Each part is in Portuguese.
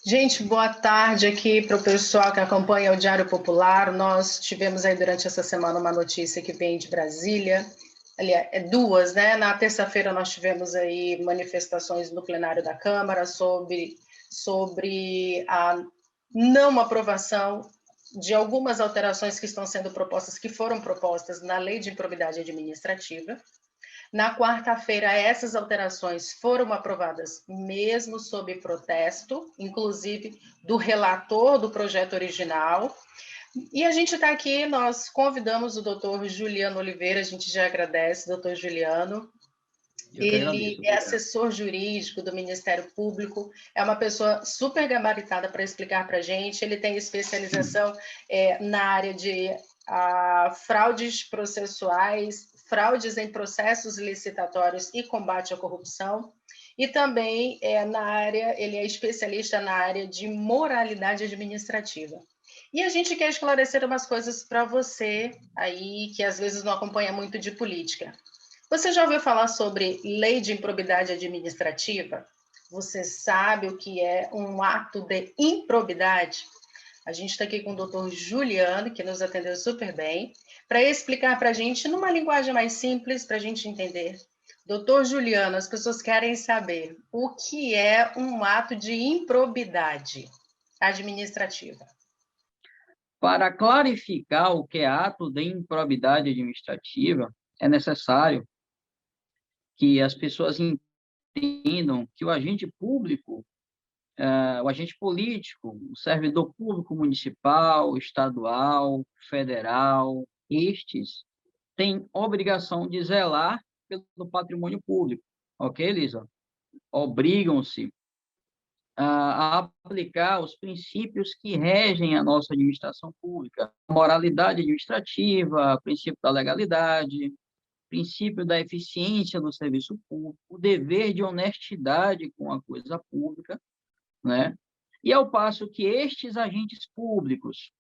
Gente, boa tarde aqui para o pessoal que acompanha o Diário Popular. Nós tivemos aí durante essa semana uma notícia que vem de Brasília. Aliás, duas, né? Na terça-feira nós tivemos aí manifestações no plenário da Câmara sobre a não aprovação de algumas alterações que estão sendo propostas, que foram propostas na Lei de Improbidade Administrativa. Na quarta-feira, essas alterações foram aprovadas mesmo sob protesto, inclusive do relator do projeto original. E a gente está aqui, nós convidamos o doutor Juliano Oliveira, a gente já agradece, doutor Juliano. Eu que agradeço, Ele é obrigado. assessor jurídico do Ministério Público, é uma pessoa super gabaritada para explicar para a gente, ele tem especialização na área de fraudes processuais, fraudes em processos licitatórios e combate à corrupção, e também ele é especialista na área de moralidade administrativa. E a gente quer esclarecer umas coisas para você aí, que às vezes não acompanha muito de política. Você já ouviu falar sobre lei de improbidade administrativa? Você sabe o que é um ato de improbidade? A gente está aqui com o doutor Juliano, que nos atendeu super bem, para explicar para a gente, numa linguagem mais simples, para a gente entender. Doutor Juliano, as pessoas querem saber o que é um ato de improbidade administrativa. Para clarificar o que é ato de improbidade administrativa, é necessário que as pessoas entendam que o agente público, o agente político, o servidor público municipal, estadual, federal, estes têm obrigação de zelar pelo patrimônio público, ok, Elisa? Obrigam-se a aplicar os princípios que regem a nossa administração pública, moralidade administrativa, princípio da legalidade, princípio da eficiência do serviço público, o dever de honestidade com a coisa pública, né? E ao passo que estes agentes públicos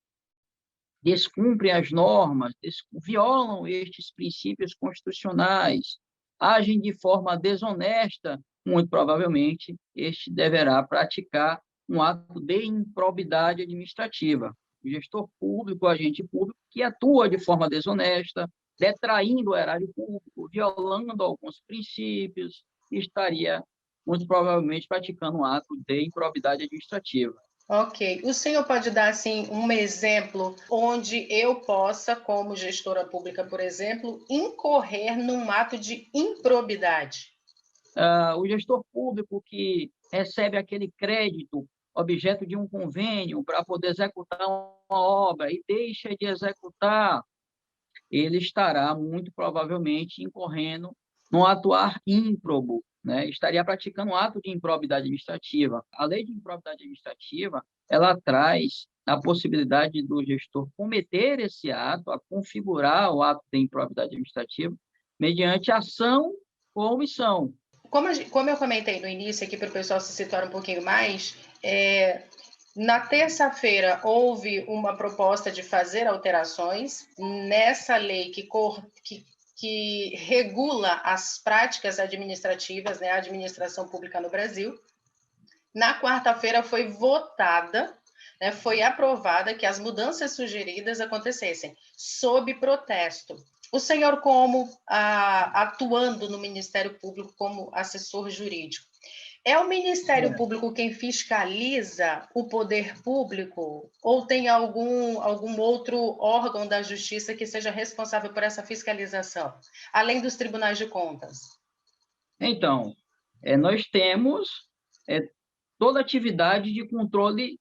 descumprem as normas, violam estes princípios constitucionais, agem de forma desonesta, muito provavelmente este deverá praticar um ato de improbidade administrativa. O gestor público, o agente público, que atua de forma desonesta, detraindo o erário público, violando alguns princípios, estaria, muito provavelmente, praticando um ato de improbidade administrativa. Ok. O senhor pode dar assim um exemplo onde eu possa, como gestora pública, por exemplo, incorrer num ato de improbidade? O gestor público que recebe aquele crédito, objeto de um convênio, para poder executar uma obra e deixa de executar, ele estará, muito provavelmente, incorrendo no atuar ímprobo, né? Estaria praticando um ato de improbidade administrativa. A lei de improbidade administrativa, ela traz a possibilidade do gestor cometer esse ato, a configurar o ato de improbidade administrativa, mediante ação ou omissão. Como eu comentei no início aqui para o pessoal se situar um pouquinho mais, na terça-feira houve uma proposta de fazer alterações nessa lei que regula as práticas administrativas, né, a administração pública no Brasil. Na quarta-feira foi votada, né, foi aprovada que as mudanças sugeridas acontecessem sob protesto. O senhor, como atuando no Ministério Público como assessor jurídico, é o Ministério Público quem fiscaliza o poder público ou tem algum outro órgão da justiça que seja responsável por essa fiscalização, além dos tribunais de contas? Então, nós temos toda atividade de controle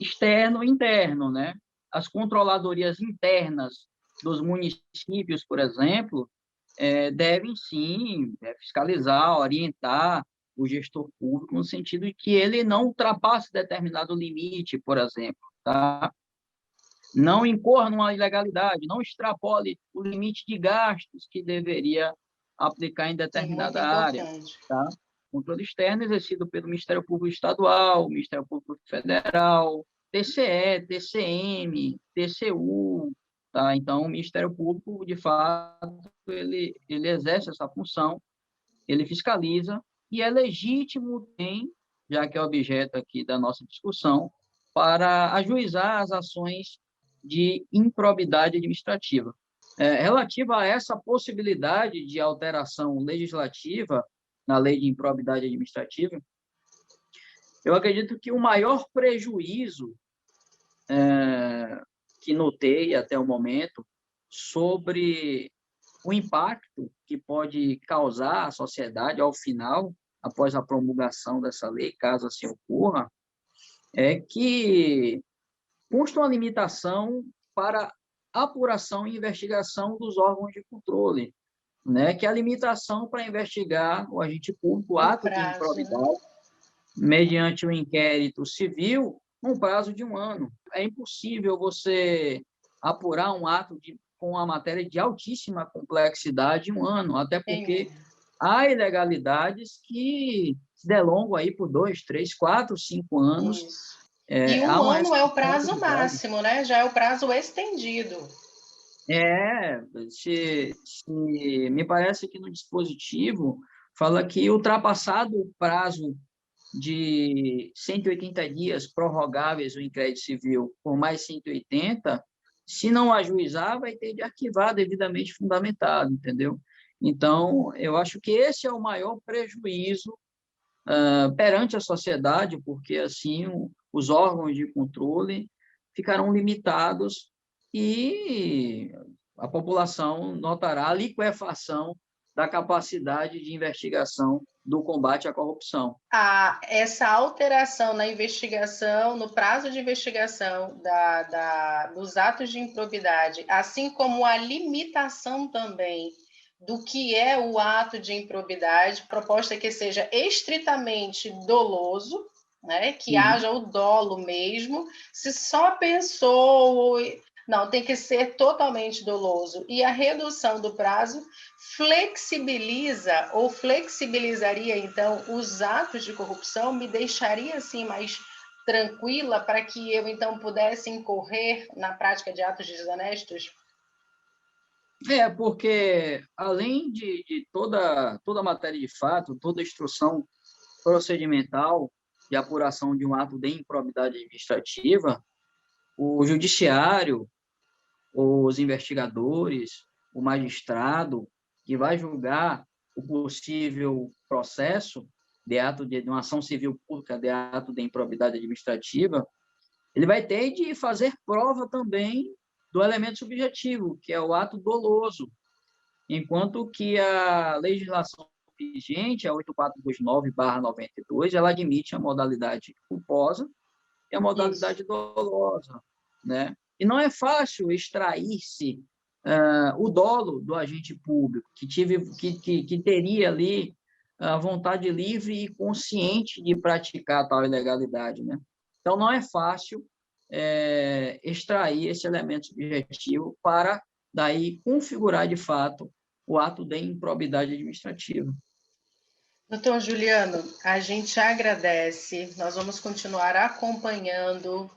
externo e interno, né? As controladorias internas dos municípios, por exemplo, devem sim fiscalizar, orientar o gestor público no sentido de que ele não ultrapasse determinado limite, por exemplo, tá? Não incorra numa ilegalidade, não extrapole o limite de gastos que deveria aplicar em determinada área, tá? Controle externo exercido pelo Ministério Público Estadual, Ministério Público Federal, TCE, TCM, TCU, tá? Então, o Ministério Público, de fato, ele exerce essa função, ele fiscaliza, e é legítimo já que é objeto aqui da nossa discussão, para ajuizar as ações de improbidade administrativa. Relativa a essa possibilidade de alteração legislativa na lei de improbidade administrativa, eu acredito que o maior prejuízo que notei até o momento sobre o impacto que pode causar à sociedade ao final, após a promulgação dessa lei, caso assim ocorra, é que consta uma limitação para apuração e investigação dos órgãos de controle, né? Que é a limitação para investigar o agente público, o ato de improbidade, mediante um inquérito civil, num prazo de 1 ano. É impossível você apurar um ato com uma matéria de altíssima complexidade em 1 ano, até porque há ilegalidades que se delongam aí por 2, 3, 4, 5 anos. Isso. E 1 ano é o prazo máximo, né? Já é o prazo estendido. Me parece que no dispositivo fala que ultrapassado o prazo de 180 dias prorrogáveis o inquérito civil por mais 180, se não ajuizar, vai ter de arquivar devidamente fundamentado, entendeu? Então, eu acho que esse é o maior prejuízo perante a sociedade, porque, assim, os órgãos de controle ficarão limitados e a população notará a liquefação da capacidade de investigação do combate à corrupção. Essa alteração na investigação, no prazo de investigação dos atos de improbidade, assim como a limitação também do que é o ato de improbidade, proposta que seja estritamente doloso, né? Que haja o dolo mesmo, se só pensou... Não, tem que ser totalmente doloso. E a redução do prazo flexibiliza ou flexibilizaria, então, os atos de corrupção, me deixaria, assim, mais tranquila para que eu, então, pudesse incorrer na prática de atos desonestos? Porque, além de toda a matéria de fato, toda a instrução procedimental de apuração de um ato de improbidade administrativa, o judiciário, os investigadores, o magistrado, que vai julgar o possível processo de ato de uma ação civil pública, de ato de improbidade administrativa, ele vai ter de fazer prova também do elemento subjetivo, que é o ato doloso, enquanto que a legislação vigente, a 8429/92, ela admite a modalidade culposa e a modalidade dolosa, né? E não é fácil extrair-se o dolo do agente público, que teria ali a vontade livre e consciente de praticar tal ilegalidade, né? Então, não é fácil extrair esse elemento subjetivo para, daí, configurar, de fato, o ato de improbidade administrativa. Doutor Juliano, a gente agradece, nós vamos continuar acompanhando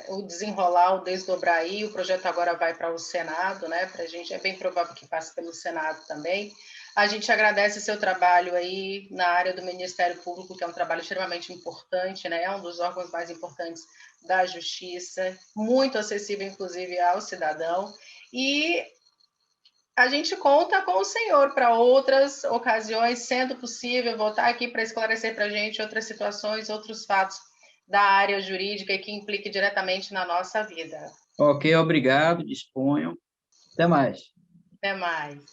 o desenrolar, o desdobrar aí, o projeto agora vai para o Senado, né? Para a gente, é bem provável que passe pelo Senado também. A gente agradece seu trabalho aí na área do Ministério Público, que é um trabalho extremamente importante, né? É um dos órgãos mais importantes da Justiça, muito acessível, inclusive, ao cidadão. E a gente conta com o senhor para outras ocasiões, sendo possível, voltar aqui para esclarecer para a gente outras situações, outros fatos da área jurídica e que impliquem diretamente na nossa vida. Ok, obrigado, disponham. Até mais. Até mais.